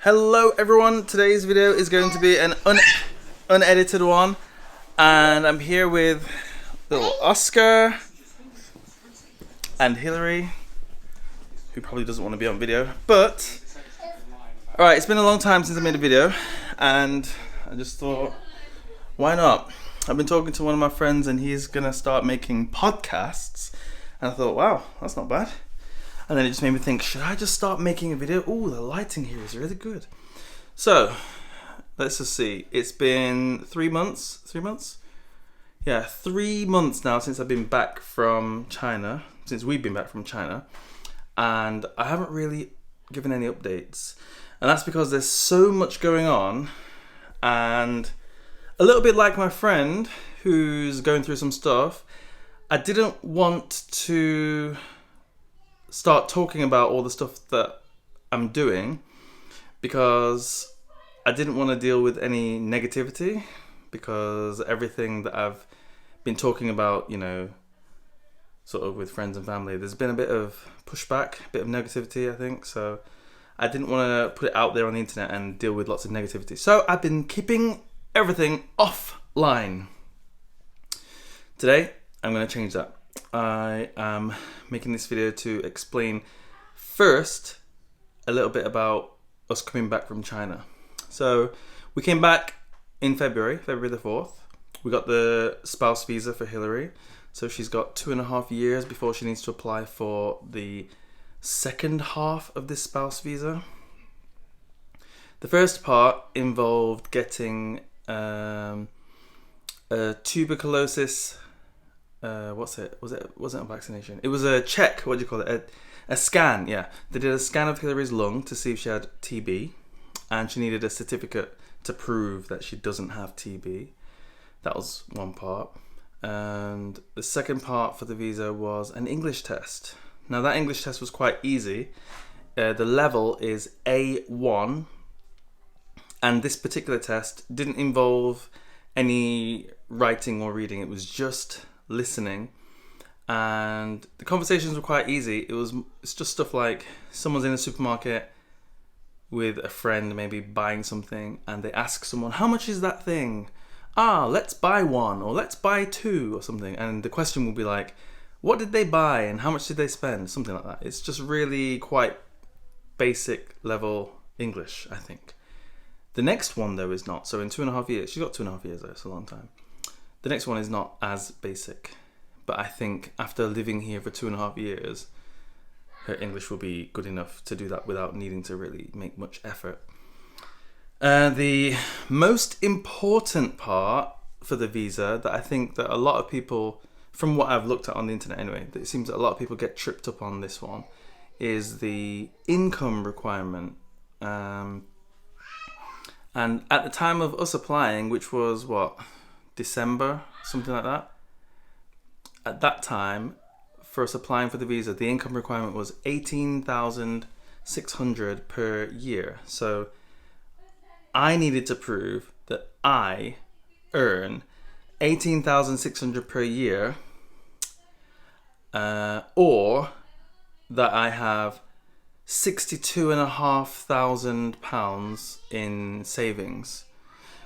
Hello everyone, today's video is going to be an unedited one, and I'm here with little Oscar and Hillary, who probably doesn't want to be on video, but alright, it's been a long time since I made a video and I just thought, why not? I've been talking to one of my friends and he's gonna start making podcasts, and I thought, wow, that's not bad. And then it just made me think, should I just start making a video? Ooh, the lighting here is really good. So, let's just see. It's been 3 months. 3 months? Yeah, 3 months now since I've been back from China. Since we've been back from China. And I haven't really given any updates. And that's because there's so much going on. And a little bit like my friend who's going through some stuff, I didn't want to start talking about all the stuff that I'm doing because I didn't want to deal with any negativity, because everything that I've been talking about, you know, sort of with friends and family, there's been a bit of pushback, a bit of negativity, I think. So I didn't want to put it out there on the internet and deal with lots of negativity. So I've been keeping everything offline. Today, I'm going to change that. I am making this video to explain first a little bit about us coming back from China. So we came back in February the 4th. We got the spouse visa for Hillary. So she's got 2.5 years before she needs to apply for the second half of this spouse visa. The first part involved getting a tuberculosis. Wasn't a vaccination. It was a check. What do you call it? A scan. Yeah, they did a scan of Hillary's lung to see if she had TB, and she needed a certificate to prove that she doesn't have TB. That was one part, and the second part for the visa was an English test. Now that English test was quite easy. The level is A1, and this particular test didn't involve any writing or reading. It was just listening, and the conversations were quite easy. It's just stuff like someone's in a supermarket with a friend, maybe buying something, and they ask someone, how much is that thing? Let's buy one, or let's buy two, or something. And the question will be like, what did they buy and how much did they spend? Something like that. It's just really quite basic level English, I think. The next one though is not. So in 2.5 years, she's got 2.5 years though, it's a long time. The next one is not as basic, but I think after living here for 2.5 years, her English will be good enough to do that without needing to really make much effort. The most important part for the visa that I think that a lot of people, from what I've looked at on the internet anyway, that it seems that a lot of people get tripped up on this one, is the income requirement. And at the time of us applying, which was December, something like that. At that time, for us applying for the visa, the income requirement was 18,600 per year. So I needed to prove that I earn 18,600 per year, or that I have £62,500 in savings,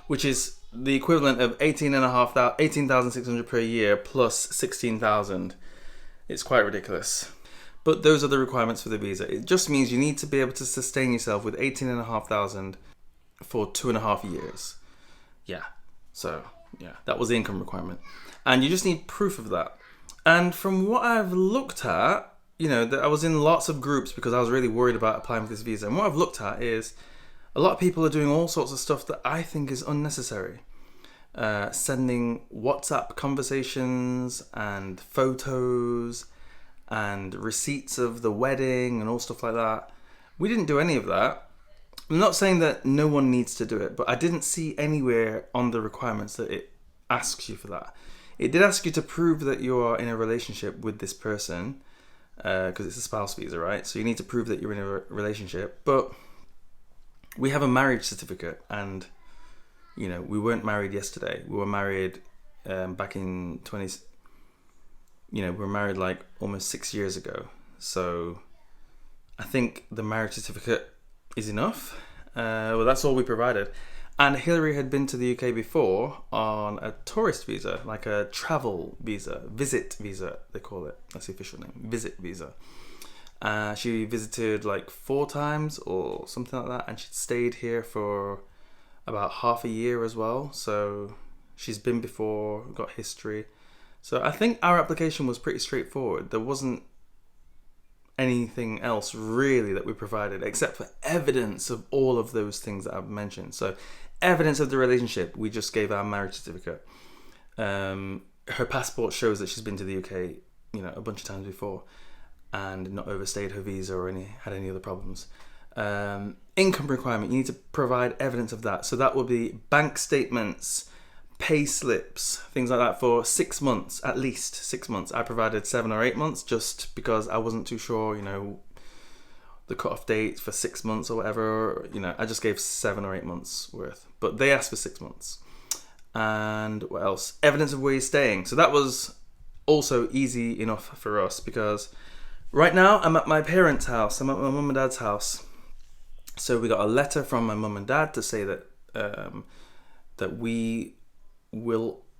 which is the equivalent of 18,600 per year plus 16,000. It's quite ridiculous. But those are the requirements for the visa. It just means you need to be able to sustain yourself with 18,500 for 2.5 years. Yeah. So, yeah, that was the income requirement. And you just need proof of that. And from what I've looked at, you know, I was in lots of groups because I was really worried about applying for this visa. And what I've looked at is a lot of people are doing all sorts of stuff that I think is unnecessary. Sending WhatsApp conversations and photos and receipts of the wedding and all stuff like that. We didn't do any of that. I'm not saying that no one needs to do it, but I didn't see anywhere on the requirements that it asks you for that. It did ask you to prove that you are in a relationship with this person, because it's a spouse visa, right? So you need to prove that you're in a relationship, but we have a marriage certificate, and you know, we weren't married yesterday. We were married back in we were married like almost 6 years ago. So I think the marriage certificate is enough. Well, that's all we provided. And Hillary had been to the UK before on a tourist visa, like a travel visa, visit visa, they call it. That's the official name, visit visa. She visited like 4 times or something like that, and she'd stayed here for about half a year as well. So she's been before, got history. So I think our application was pretty straightforward. There wasn't anything else really that we provided except for evidence of all of those things that I've mentioned. So evidence of the relationship, we just gave our marriage certificate. Her passport shows that she's been to the UK, a bunch of times before and not overstayed her visa or had any other problems. Income requirement, you need to provide evidence of that. So that will be bank statements, pay slips, things like that for 6 months, at least 6 months. I provided 7 or 8 months just because I wasn't too sure, the cutoff date for 6 months or whatever. I just gave 7 or 8 months worth, but they asked for 6 months. And what else? Evidence of where you're staying. So that was also easy enough for us because right now I'm at my parents' house. I'm at my mum and dad's house. So we got a letter from my mum and dad to say that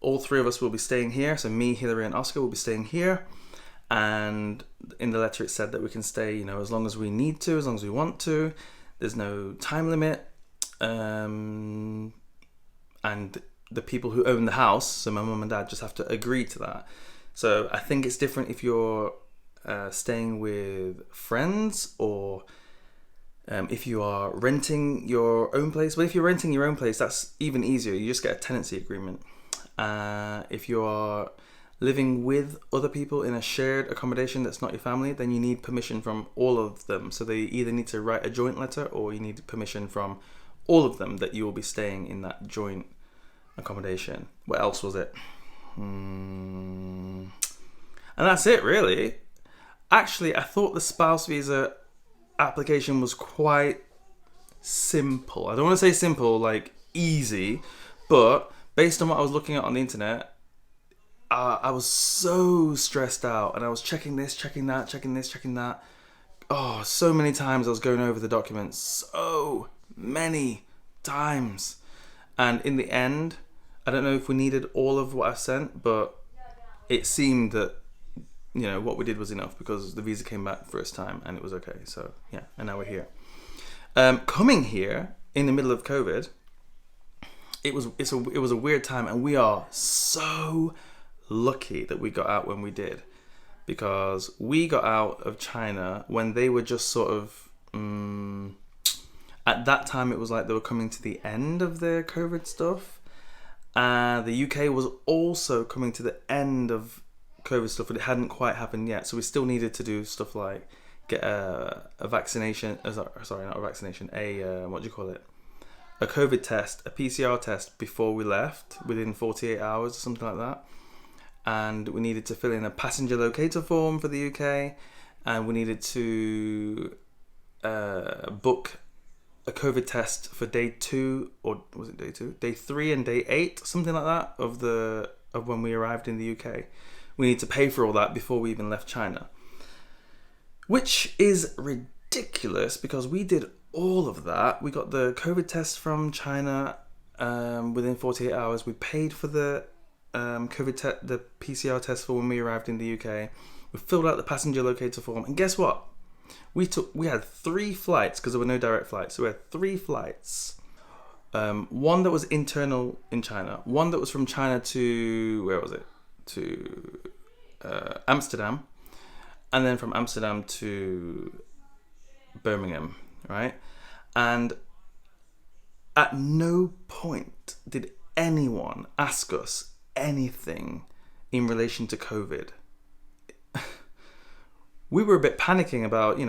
all 3 of us will be staying here. So me, Hillary, and Oscar will be staying here. And in the letter it said that we can stay, as long as we need to, as long as we want to. There's no time limit. And the people who own the house, so my mum and dad, just have to agree to that. So I think it's different if you're staying with friends or if you are renting your own place. Well, if you're renting your own place, that's even easier. You just get a tenancy agreement. If you are living with other people in a shared accommodation that's not your family, then you need permission from all of them. So they either need to write a joint letter or you need permission from all of them that you will be staying in that joint accommodation. What else was it? And that's it, really. Actually, I thought the spouse visa application was quite simple. I don't want to say simple, like easy, but based on what I was looking at on the internet, I was so stressed out and I was checking this, checking that, checking this, checking that. Oh, so many times I was going over the documents. So many times. And in the end, I don't know if we needed all of what I sent, but it seemed that what we did was enough because the visa came back first time and it was okay. So yeah, and now we're here. Coming here in the middle of COVID, it was a weird time, and we are so lucky that we got out when we did, because we got out of China when they were just sort of at that time it was like they were coming to the end of their COVID stuff. The UK was also coming to the end of COVID stuff, but it hadn't quite happened yet. So we still needed to do stuff like get a vaccination. Sorry, not a vaccination. What do you call it? A COVID test, a PCR test before we left, within 48 hours or something like that. And we needed to fill in a passenger locator form for the UK, and we needed to book a COVID test for day 2, or was it day 2? Day 3 and day 8, something like that, of when we arrived in the UK. We need to pay for all that before we even left China, which is ridiculous because we did all of that. We got the COVID test from China within 48 hours. We paid for the the PCR test for when we arrived in the UK. We filled out the passenger locator form, and guess what? We had 3 flights because there were no direct flights. So we had 3 flights. One that was internal in China, one that was from China to, where was it? To Amsterdam, and then from Amsterdam to Birmingham, right? And at no point did anyone ask us anything in relation to COVID. We were a bit panicking about,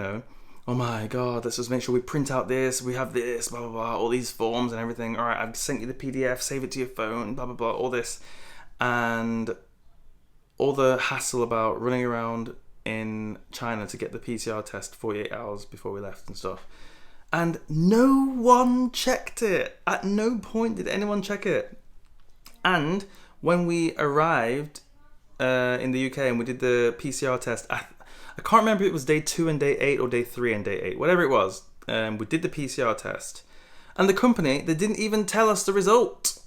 oh my God, let's just make sure we print out this, we have this, blah, blah, blah, all these forms and everything. All right, I've sent you the PDF, save it to your phone, blah, blah, blah, all this. And all the hassle about running around in China to get the PCR test 48 hours before we left and stuff. And no one checked it. At no point did anyone check it. And when we arrived in the UK and we did the PCR test, I can't remember if it was day 2 and day 8 or day 3 and day 8, whatever it was. We did the PCR test. And the company, they didn't even tell us the result.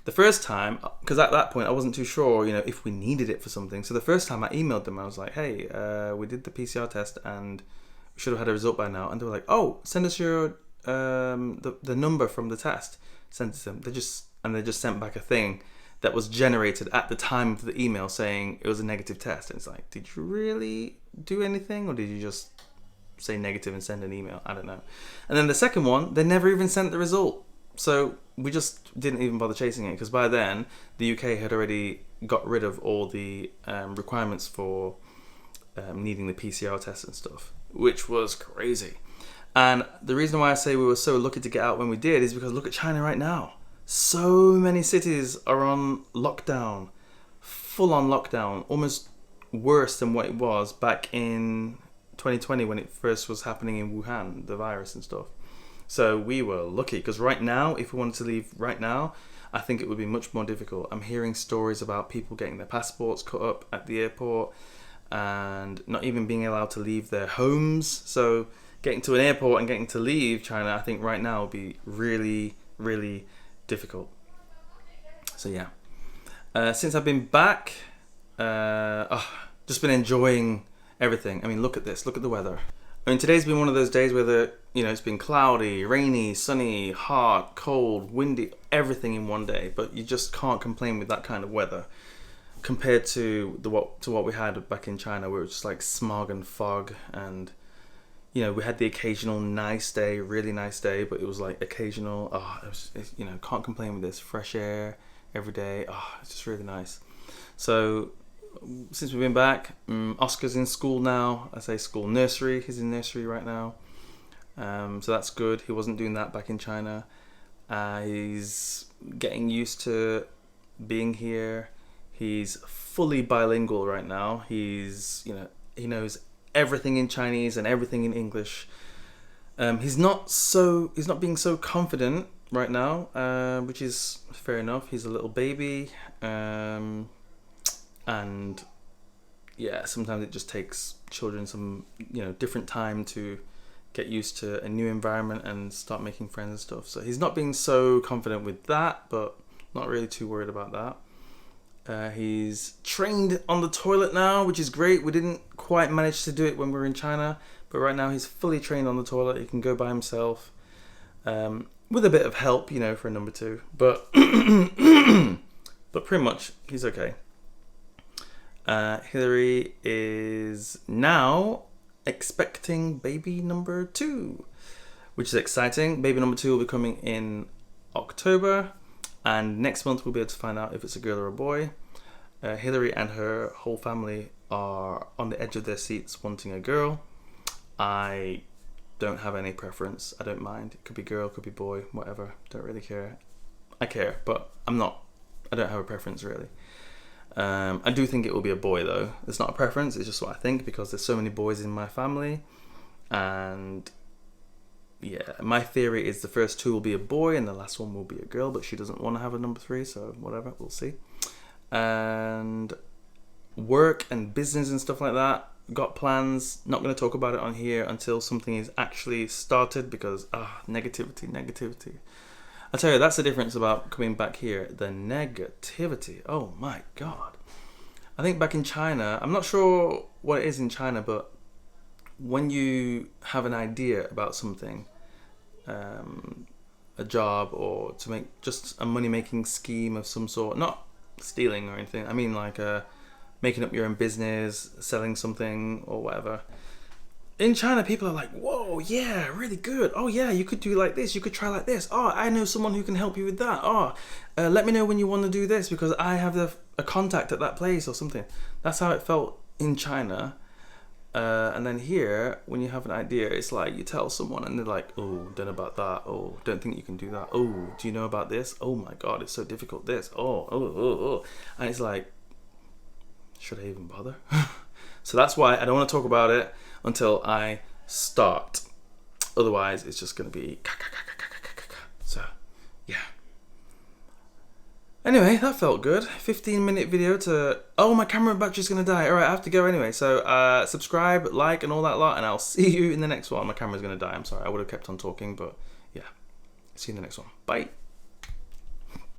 The first time, because at that point I wasn't too sure, if we needed it for something. So the first time I emailed them, I was like, hey, we did the PCR test and we should have had a result by now. And they were like, oh, send us your the number from the test. Sent it to them. They just sent back a thing that was generated at the time of the email saying it was a negative test. And it's like, did you really do anything, or did you just say negative and send an email? I don't know. And then the second one, they never even sent the result. So we just didn't even bother chasing it, because by then the UK had already got rid of all the requirements for needing the PCR test and stuff, which was crazy. And the reason why I say we were so lucky to get out when we did is because look at China right now. So many cities are on lockdown, full on lockdown, almost worse than what it was back in 2020 when it first was happening in Wuhan, the virus and stuff. So we were lucky, because right now, if we wanted to leave right now, I think it would be much more difficult. I'm hearing stories about people getting their passports cut up at the airport and not even being allowed to leave their homes. So getting to an airport and getting to leave China, I think right now would be really, really difficult. So yeah. Since I've been back, just been enjoying everything. I mean, look at this. Look at the weather. I mean, today's been one of those days where it's been cloudy, rainy, sunny, hot, cold, windy, everything in one day. But you just can't complain with that kind of weather compared to what we had back in China, where it was just like smog and fog, and we had the occasional nice day, really nice day, but it was like occasional. Can't complain with this fresh air every day. It's just really nice. So since we've been back, Oscar's in school now. I say school, nursery. He's in nursery right now. So that's good. He wasn't doing that back in China. He's getting used to being here. He's fully bilingual right now. He knows everything in Chinese and everything in English. He's not being so confident right now, which is fair enough. He's a little baby. And yeah, sometimes it just takes children some different time to get used to a new environment and start making friends and stuff. So he's not being so confident with that, but not really too worried about that. He's trained on the toilet now, which is great. We didn't quite manage to do it when we were in China, but right now he's fully trained on the toilet. He can go by himself, with a bit of help, for a number 2, but but pretty much he's okay. Hillary is now expecting baby number 2, which is exciting. Baby number 2 will be coming in October, and next month we'll be able to find out if it's a girl or a boy. Hillary and her whole family are on the edge of their seats wanting a girl. I don't have any preference. I don't mind. It could be girl, could be boy, whatever. Don't really care. I care, but I don't have a preference really. I do think it will be a boy though. It's not a preference, it's just what I think, because there's so many boys in my family, and yeah, my theory is the first 2 will be a boy and the last one will be a girl, but she doesn't want to have a number 3, so whatever, we'll see. And work and business and stuff like that, got plans. Not going to talk about it on here until something is actually started, because negativity. I tell you, that's the difference about coming back here. The negativity. Oh my God. I think back in China, I'm not sure what it is in China, but when you have an idea about something, a job, or to make just a money-making scheme of some sort, not stealing or anything, I mean like making up your own business, selling something or whatever. In China, people are like, whoa, yeah, really good. Oh, yeah, you could do like this. You could try like this. Oh, I know someone who can help you with that. Oh, let me know when you want to do this, because I have a contact at that place or something. That's how it felt in China. And then here, when you have an idea, it's like you tell someone and they're like, oh, don't know about that. Oh, don't think you can do that. Oh, do you know about this? Oh my God, it's so difficult. This. Oh. And it's like, should I even bother? So that's why I don't want to talk about it until I start. Otherwise, it's just going to be... So, yeah. Anyway, that felt good. 15-minute video to... Oh, my camera battery's going to die. Alright, I have to go anyway. So, subscribe, like, and all that lot, and I'll see you in the next one. My camera's going to die. I'm sorry. I would have kept on talking, but yeah. It's See you in the next one. Bye.